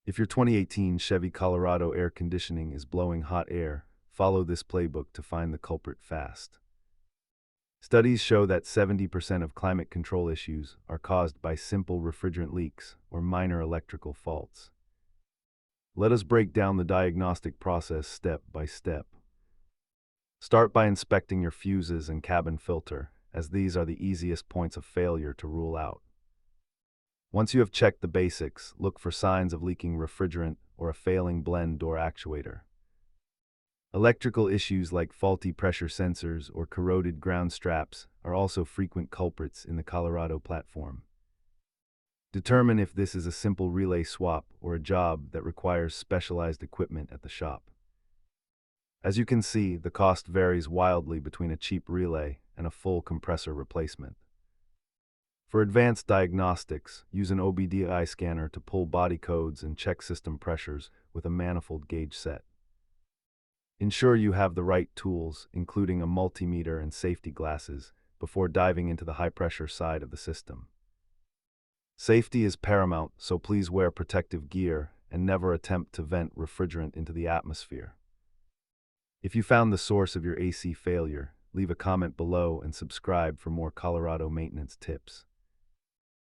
If your 2018 Chevy Colorado air conditioning is blowing hot air, follow this playbook to find the culprit fast. Studies show that 70% of climate control issues are caused by simple refrigerant leaks or minor electrical faults. Let us break down the diagnostic process step by step. Start by inspecting your fuses and cabin filter, as these are the easiest points of failure to rule out. Once you have checked the basics, look for signs of leaking refrigerant or a failing blend door actuator. Electrical issues like faulty pressure sensors or corroded ground straps are also frequent culprits in the Colorado platform. Determine if this is a simple relay swap or a job that requires specialized equipment at the shop. As you can see, the cost varies wildly between a cheap relay and a full compressor replacement. For advanced diagnostics, use an OBDI scanner to pull body codes and check system pressures with a manifold gauge set. Ensure you have the right tools, including a multimeter and safety glasses, before diving into the high-pressure side of the system. Safety is paramount, so please wear protective gear and never attempt to vent refrigerant into the atmosphere. If you found the source of your AC failure, leave a comment below and subscribe for more Colorado maintenance tips.